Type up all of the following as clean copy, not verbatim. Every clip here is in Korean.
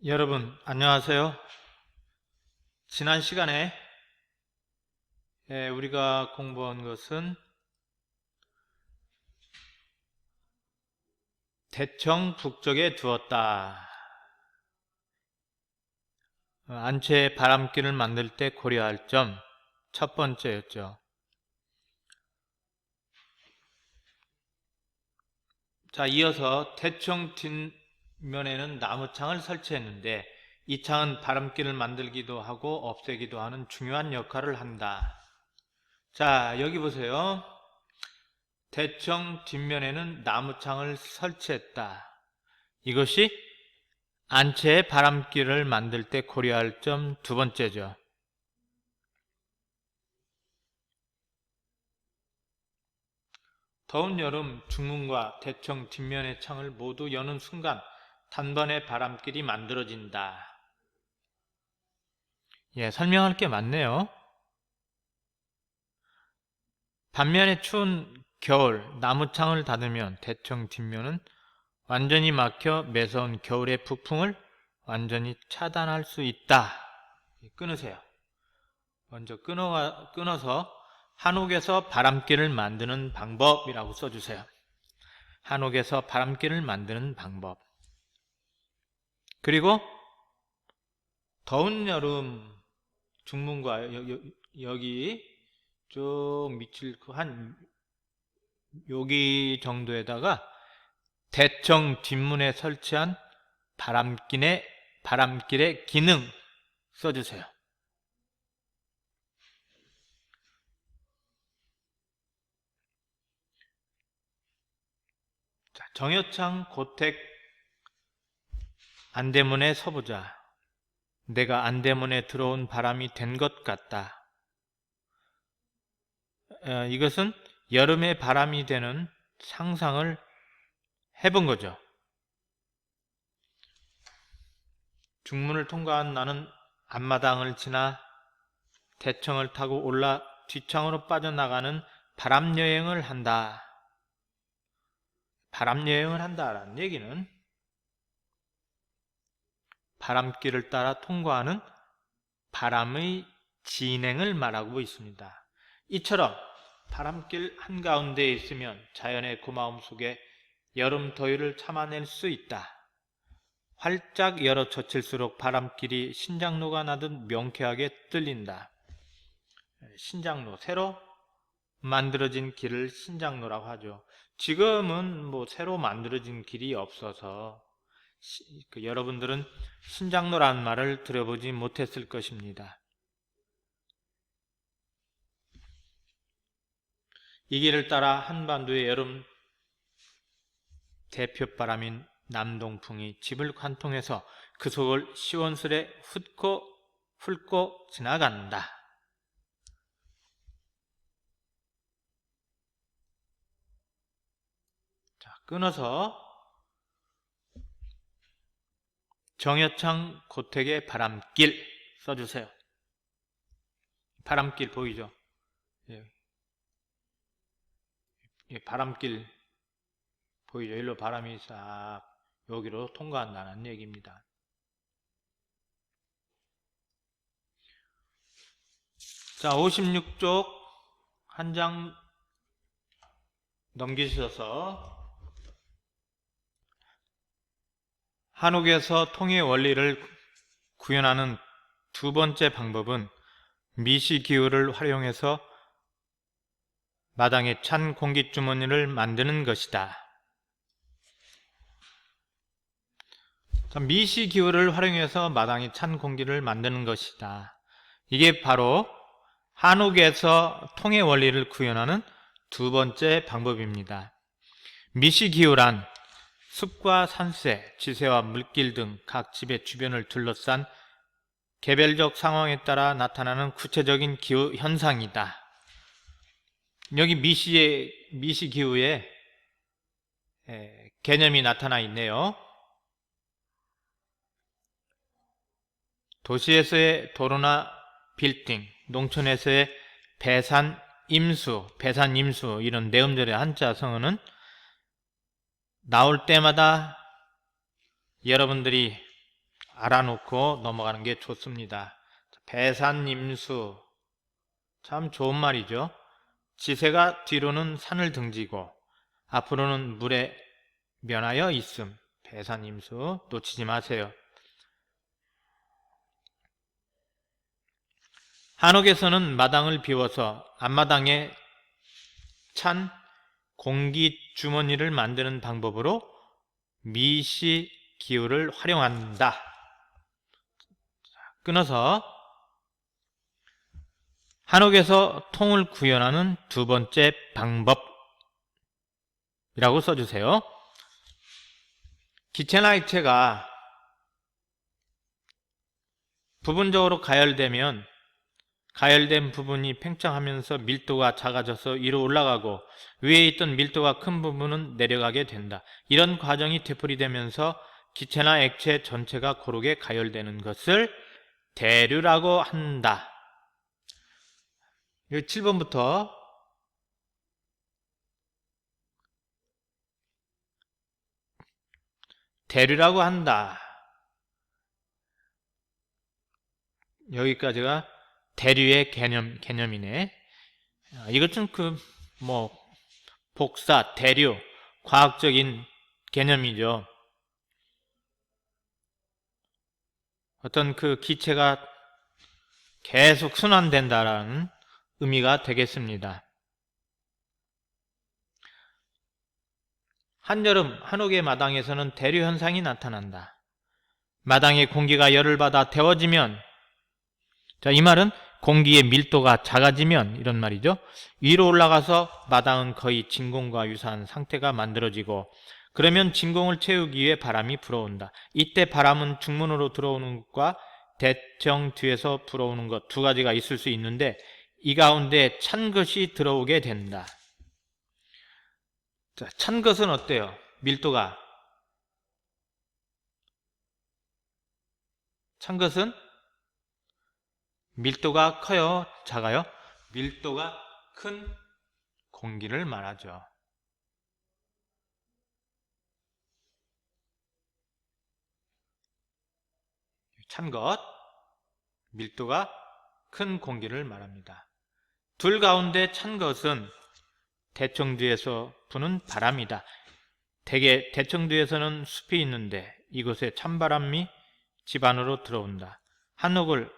여러분 안녕하세요. 지난 시간에 우리가 공부한 것은 대청 북쪽에 두었다. 안채의 바람길을 만들 때 고려할 점 첫 번째였죠. 자, 이어서 대청 뒷면에는 나무창을 설치했는데 이 창은 바람길을 만들기도 하고 없애기도 하는 중요한 역할을 한다. 자, 여기 보세요. 대청 뒷면에는 나무창을 설치했다. 이것이 안채의 바람길을 만들 때 고려할 점 두 번째죠. 더운 여름 중문과 대청 뒷면의 창을 모두 여는 순간 단번에 바람길이 만들어진다. 설명할 게 많네요. 반면에 추운 겨울 나무창을 닫으면 대청 뒷면은 완전히 막혀 매서운 겨울의 북풍을 완전히 차단할 수 있다. 끊으세요. 먼저 끊어서 한옥에서 바람길을 만드는 방법이라고 써주세요. 한옥에서 바람길을 만드는 방법. 그리고 더운 여름 중문과 여기 쭉 밑을 한 여기 정도에다가 대청 뒷문에 설치한 바람길의 기능 써주세요. 자, 정여창 고택 안대문에 서보자. 내가 안대문에 들어온 바람이 된 것 같다. 이것은 여름에 바람이 되는 상상을 해본 거죠. 중문을 통과한 나는 앞마당을 지나 대청을 타고 올라 뒷창으로 빠져나가는 바람여행을 한다. 바람여행을 한다라는 얘기는 바람길을 따라 통과하는 바람의 진행을 말하고 있습니다. 이처럼 바람길 한가운데에 있으면 자연의 고마움 속에 여름 더위를 참아낼 수 있다. 활짝 열어 젖힐수록 바람길이 신장로가 나듯 명쾌하게 뚫린다. 신장로, 새로 만들어진 길을 신장로라고 하죠. 지금은 새로 만들어진 길이 없어서 여러분들은 신장로라는 말을 들어보지 못했을 것입니다. 이 길을 따라 한반도의 여름 대표바람인 남동풍이 집을 관통해서 그 속을 시원스레 훑고 지나간다. 자, 끊어서 정여창 고택의 바람길 써주세요. 바람길 보이죠? 바람길 보이죠? 일로 바람이 싹 여기로 통과한다는 얘기입니다. 자, 56쪽 한 장 넘기셔서 한옥에서 통의 원리를 구현하는 두 번째 방법은 미시기후를 활용해서 마당에 찬 공기주머니를 만드는 것이다. 미시기후를 활용해서 마당에 찬 공기를 만드는 것이다. 이게 바로 한옥에서 통의 원리를 구현하는 두 번째 방법입니다. 미시기후란 숲과 산세, 지세와 물길 등 각 집의 주변을 둘러싼 개별적 상황에 따라 나타나는 구체적인 기후 현상이다. 여기 미시기후의 개념이 나타나 있네요. 도시에서의 도로나 빌딩, 농촌에서의 배산, 임수 이런 내음절의 한자 성어는 나올 때마다 여러분들이 알아놓고 넘어가는 게 좋습니다. 배산임수, 참 좋은 말이죠. 지새가 뒤로는 산을 등지고 앞으로는 물에 면하여 있음. 배산임수 놓치지 마세요. 한옥에서는 마당을 비워서 앞마당에 찬 공기주머니를 만드는 방법으로 미시기후를 활용한다. 끊어서 한옥에서 통을 구현하는 두 번째 방법이라고 써주세요. 기체나 액체가 부분적으로 가열되면 가열된 부분이 팽창하면서 밀도가 작아져서 위로 올라가고 위에 있던 밀도가 큰 부분은 내려가게 된다. 이런 과정이 되풀이되면서 기체나 액체 전체가 고르게 가열되는 것을 대류라고 한다. 7번부터 대류라고 한다. 여기까지가 대류의 개념이네. 이것은 복사, 대류, 과학적인 개념이죠. 어떤 그 기체가 계속 순환된다라는 의미가 되겠습니다. 한여름 한옥의 마당에서는 대류 현상이 나타난다. 마당의 공기가 열을 받아 데워지면, 이 말은 공기의 밀도가 작아지면 이런 말이죠. 위로 올라가서 마당은 거의 진공과 유사한 상태가 만들어지고, 그러면 진공을 채우기 위해 바람이 불어온다. 이때 바람은 중문으로 들어오는 것과 대청 뒤에서 불어오는 것 두 가지가 있을 수 있는데, 이 가운데 찬 것이 들어오게 된다. 자, 찬 것은 어때요? 밀도가. 찬 것은 밀도가 커요? 작아요? 밀도가 큰 공기를 말하죠. 찬 것, 밀도가 큰 공기를 말합니다. 둘 가운데 찬 것은 대청뒤에서 부는 바람이다. 대개 대청뒤에서는 숲이 있는데 이곳에 찬바람이 집 안으로 들어온다. 한옥을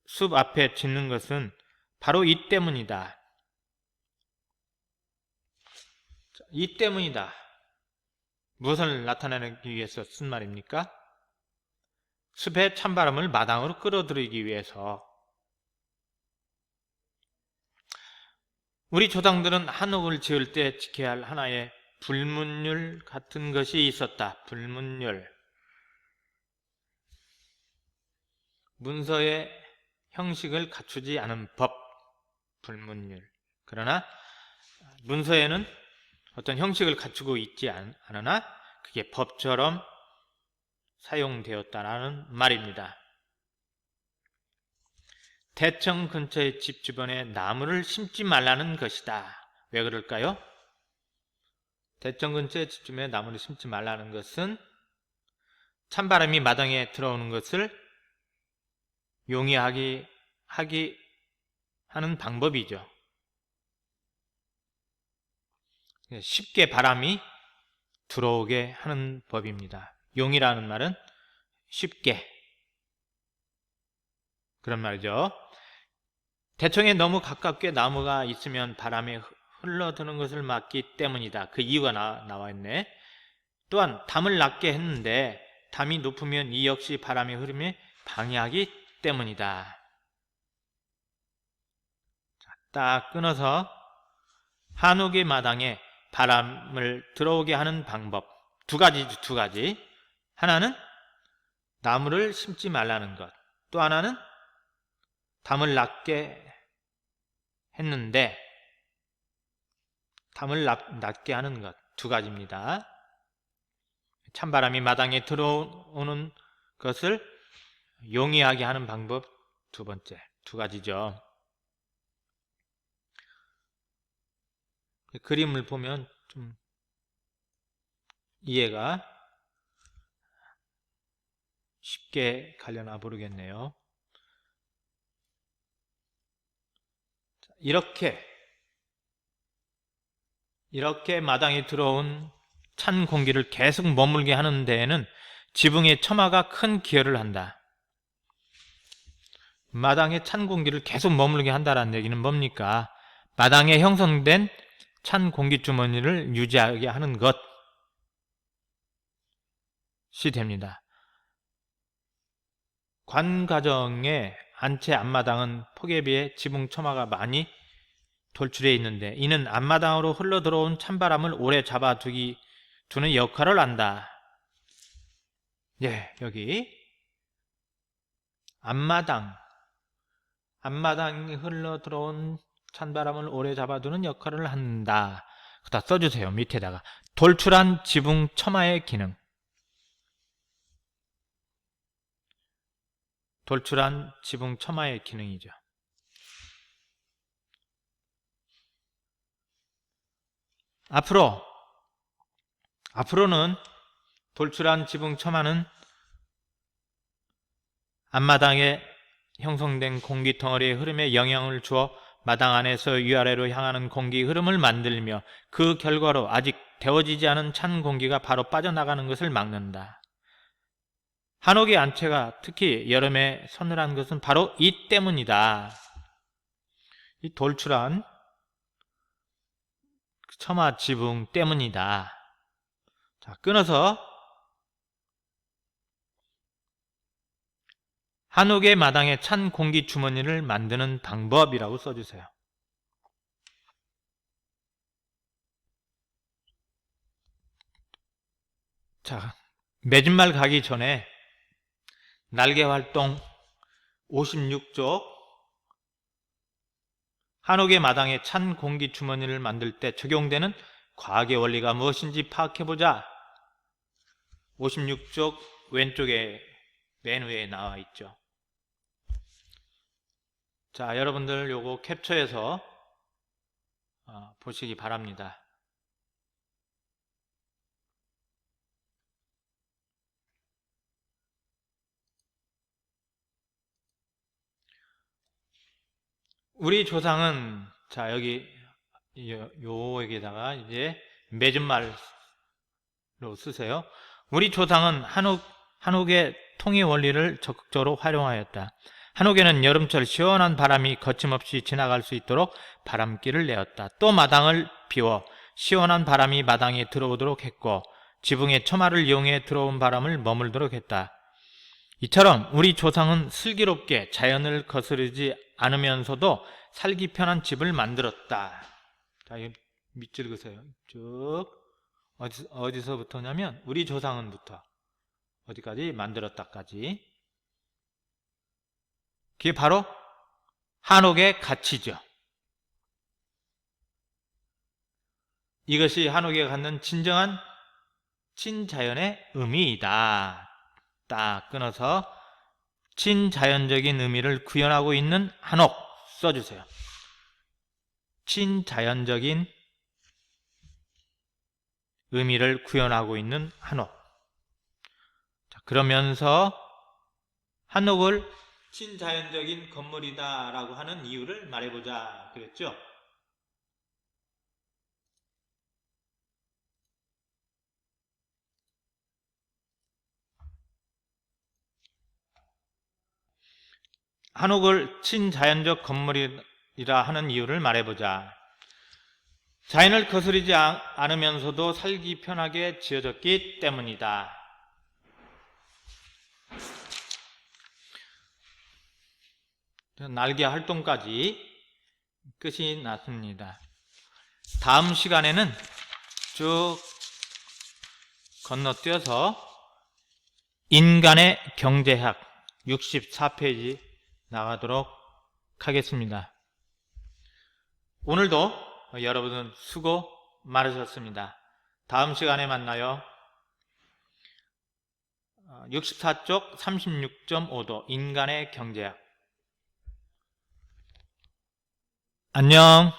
숲 앞에 짓는 것은 바로 이 때문이다. 이 때문이다. 무엇을 나타내기 위해서 쓴 말입니까? 숲의 찬바람을 마당으로 끌어들이기 위해서. 우리 조상들은 한옥을 지을 때 지켜야 할 하나의 불문율 같은 것이 있었다. 불문율. 문서의 형식을 갖추지 않은 법. 불문율. 그러나 문서에는 어떤 형식을 갖추고 있지 않으나 그게 법처럼 사용되었다는 말입니다. 대청 근처의 집 주변에 나무를 심지 말라는 것이다. 왜 그럴까요? 대청 근처의 집 주변에 나무를 심지 말라는 것은 찬바람이 마당에 들어오는 것을 용이하게 하는 방법이죠. 쉽게 바람이 들어오게 하는 법입니다. 용이라는 말은 쉽게, 그런 말이죠. 대청에 너무 가깝게 나무가 있으면 바람에 흘러드는 것을 막기 때문이다. 그 이유가 나와 있네. 또한 담을 낮게 했는데 담이 높으면 이 역시 바람의 흐름에 방해하기 때문이다. 딱 끊어서 한옥의 마당에 바람을 들어오게 하는 방법 두 가지. 하나는 나무를 심지 말라는 것, 또 하나는 담을 낮게 했는데 담을 낮게 하는 것, 두 가지입니다. 찬바람이 마당에 들어오는 것을 용이하게 하는 방법 두 번째, 두 가지죠. 그림을 보면 좀 이해가 쉽게 가려나 모르겠네요. 이렇게 마당에 들어온 찬 공기를 계속 머물게 하는 데에는 지붕의 처마가 큰 기여를 한다. 마당에 찬 공기를 계속 머물게 한다는 얘기는 뭡니까? 마당에 형성된 찬 공기 주머니를 유지하게 하는 것이 됩니다. 관가정의 안채 앞마당은 폭에 비해 지붕 처마가 많이 돌출해 있는데 이는 앞마당으로 흘러들어온 찬바람을 오래 잡아두는 역할을 한다. 예, 여기 앞마당이 흘러들어온 찬바람을 오래 잡아두는 역할을 한다. 그다 써주세요. 밑에다가 돌출한 지붕 처마의 기능. 돌출한 지붕 처마의 기능이죠. 앞으로는 돌출한 지붕 처마는 앞마당에 형성된 공기 덩어리의 흐름에 영향을 주어 마당 안에서 위아래로 향하는 공기 흐름을 만들며 그 결과로 아직 데워지지 않은 찬 공기가 바로 빠져나가는 것을 막는다. 한옥의 안채가 특히 여름에 서늘한 것은 바로 이 때문이다. 이 돌출한 처마 지붕 때문이다. 자, 끊어서 한옥의 마당에 찬 공기 주머니를 만드는 방법이라고 써주세요. 자, 매진말 가기 전에 날개활동 56쪽 한옥의 마당에 찬 공기 주머니를 만들 때 적용되는 과학의 원리가 무엇인지 파악해보자. 56쪽 왼쪽에 맨 위에 나와 있죠. 자, 여러분들 요거 캡처해서 보시기 바랍니다. 우리 조상은, 자, 여기 여기다가 이제 맺은말로 쓰세요. 우리 조상은 한옥의 통의 원리를 적극적으로 활용하였다. 한옥에는 여름철 시원한 바람이 거침없이 지나갈 수 있도록 바람길을 내었다. 또 마당을 비워 시원한 바람이 마당에 들어오도록 했고 지붕의 처마를 이용해 들어온 바람을 머물도록 했다. 이처럼 우리 조상은 슬기롭게 자연을 거스르지 않으면서도 살기 편한 집을 만들었다. 자, 이 밑줄 그으세요. 쭉 어디서부터냐면 우리 조상은부터 어디까지? 만들었다까지. 그게 바로 한옥의 가치죠. 이것이 한옥에 갖는 진정한 친자연의 의미이다. 딱 끊어서 친자연적인 의미를 구현하고 있는 한옥 써주세요. 친자연적인 의미를 구현하고 있는 한옥. 자, 그러면서 한옥을 친자연적인 건물이다 라고 하는 이유를 말해보자 그랬죠. 한옥을 친자연적 건물이라 하는 이유를 말해보자. 자연을 거스르지 않으면서도 살기 편하게 지어졌기 때문이다. 날개 활동까지 끝이 났습니다. 다음 시간에는 쭉 건너뛰어서 인간의 경제학 64페이지 나가도록 하겠습니다. 오늘도 여러분은 수고 많으셨습니다. 다음 시간에 만나요. 64쪽 36.5도 인간의 경제학. 안녕.